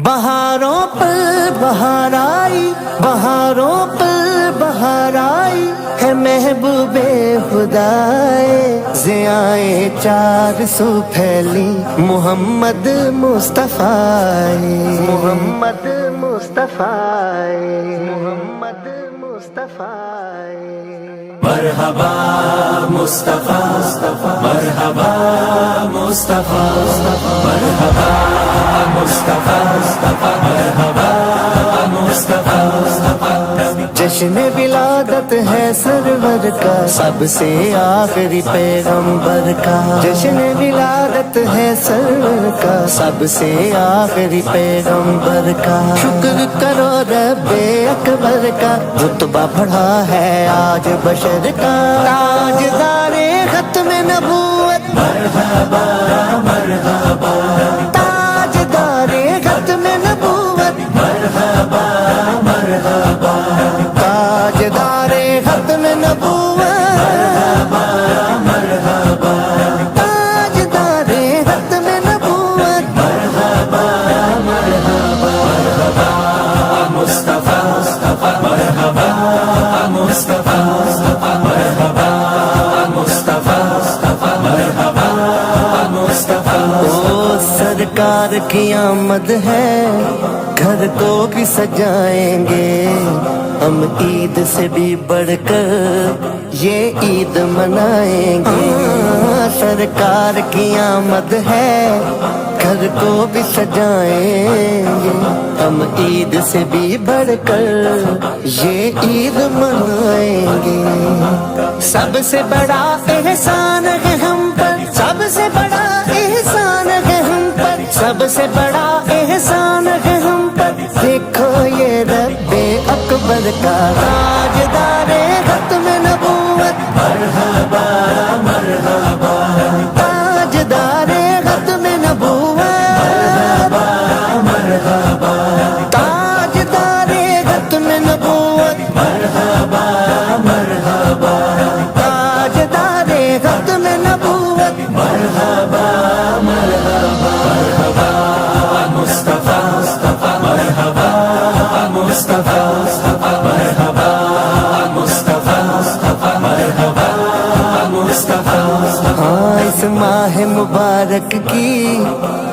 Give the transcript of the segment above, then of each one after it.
بہاروں پر بہار آئی، بہاروں پر بہار آئی ہے محبوب خدائے، ضیائے چار سو پھیلی محمد مصطفیٰ، محمد مصطفیٰ، محمد مصطفیٰ۔ مرحبا مصطفیٰ، مرحبا مصطفیٰ، مرحبا مصطفیٰ، مرحبا مصطفیٰ۔ جشن ولادت ہے سرور کا سب سے آخری پیغمبر کا، جشن ولادت ہے سرور کا سب سے آخری پیغمبر کا، شکر کرو رب اکبر کا، رتبہ بڑھا ہے آج بشر کا، تاجدار ختم نبوت مرحبا مرحبا، تاجدار ختم نبوت مرحبا مرحبا، تاجدار ختم نبوت مرحبا تاجدار ختم نبوت مرحبا مرحبا مصطفیٰ، مرحبا مصطفیٰ، مرحبا مصطفیٰ، مرحبا مصطفیٰ۔ او سرکار کی آمد ہے، گھر کو بھی سجائیں گے ہم، عید سے بھی بڑھ کر یہ عید منائیں گے، سرکار کی آمد ہے، گھر کو بھی سجائیں گے ہم، عید سے بھی بڑھ کر یہ عید منائیں گے، سب سے بڑا احسان ہے ہم پر، سب سے بڑا احسان ہے ہم پر، سب سے بڑا احسان ہے ہم پر، دیکھو یہ رب اکبر کا تاجدار ختم نبوت، مرحبا مرحبا، تاجدار ختم نبوت، مرحبا تاجدار ختم نبوت، مرحبا مرحبا، تاجدار ختم نبوت، مرحبا مرحبا، مرحبا مصطفیٰ، مرحبا مصطفیٰ، مرحبا مصطفیٰ، مرحبا مصطفیٰ۔ ہاں اس ماہ مبارک کی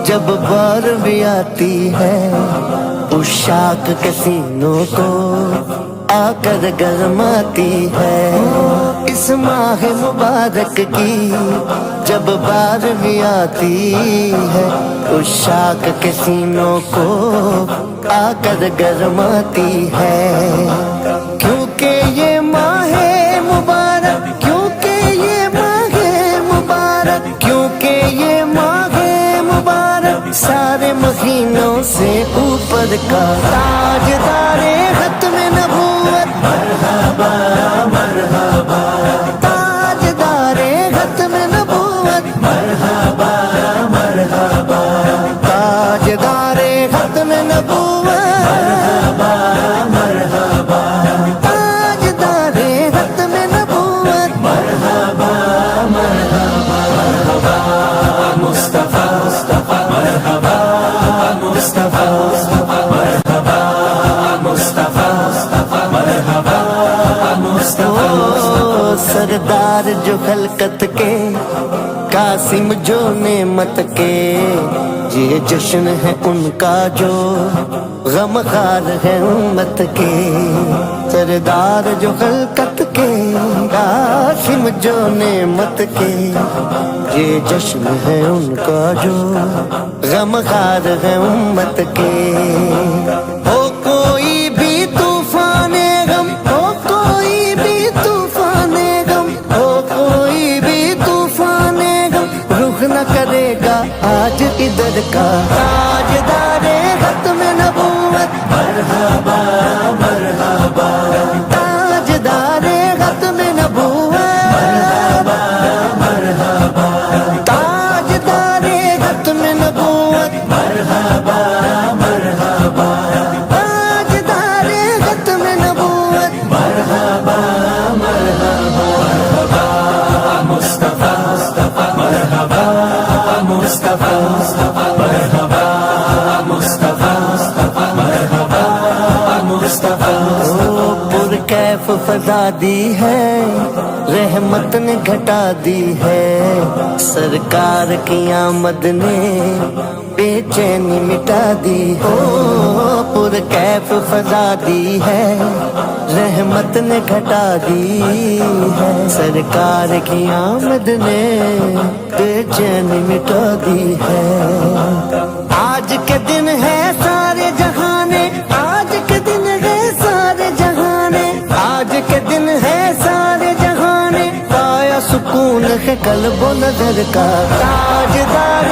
جب بارہویں آتی ہے، عشاق کے سینوں کو آ کر گرماتی ہے، اس ماہ مبارک کی جب بارہویں آتی ہے، عشاق کے سینوں کو آ کر گرماتی ہے، کیونکہ یہ ماہ مبارک، کیونکہ یہ ماہ مبارک، کیونکہ یہ ماہ مبارک سارے مہینوں سے اوپر کا تاجدار ختم نبوت، مرحبا مرحبا، تاجدار ختم نبوت، مرحبا مرحبا، تاجدار ختم نبوت، مرحبا مرحبا، تاجدار ختم نبوت، مرحبا مرحبا، مرحبا مصطفیٰ، مرحبا مصطفیٰ، مرحبا مصطفیٰ، مرحبا مصطفیٰ۔ او سردار جو خلقت کے، قاسم جو نعمت کے، یہ جشن ہے ان کا جو غم خار ہے امت کے، سردار جو خلقت کے، قاسم جو نعمت کے، یہ جشن ہے ان کا جو غم خار ہے امت کے، ہو کوئی بھی طوفان غم، ہو کوئی بھی طوفان غم، ہو کوئی بھی طوفان غم، رخ نہ کرے گا آج ادھر کا تاجدار ختم نبوت، مرحبا مرحبا، تاجدار ختم نبوت، مرحبا تاجدار ختم نبوت، مرحبا مرحبا، تاجدار ختم نبوت، مرحبا مرحبا، مرحبا مصطفیٰ، مرحبا مصطفیٰ، مرحبا فضا دی ہے، رحمت نے گھٹا دی ہے، سرکار کی آمد نے بے چینی مٹا دی ہو، پر کیف فضا دی ہے، رحمت نے گھٹا دی ہے، سرکار کی آمد نے بے چینی مٹا دی ہے۔ آج کے دن ہے سارے جہانے، آج کے دن ہے سارے جہانے، آج کے دن ہے سارے جہانے، پایا سکون ہے قلب و نظر کا، تاجدار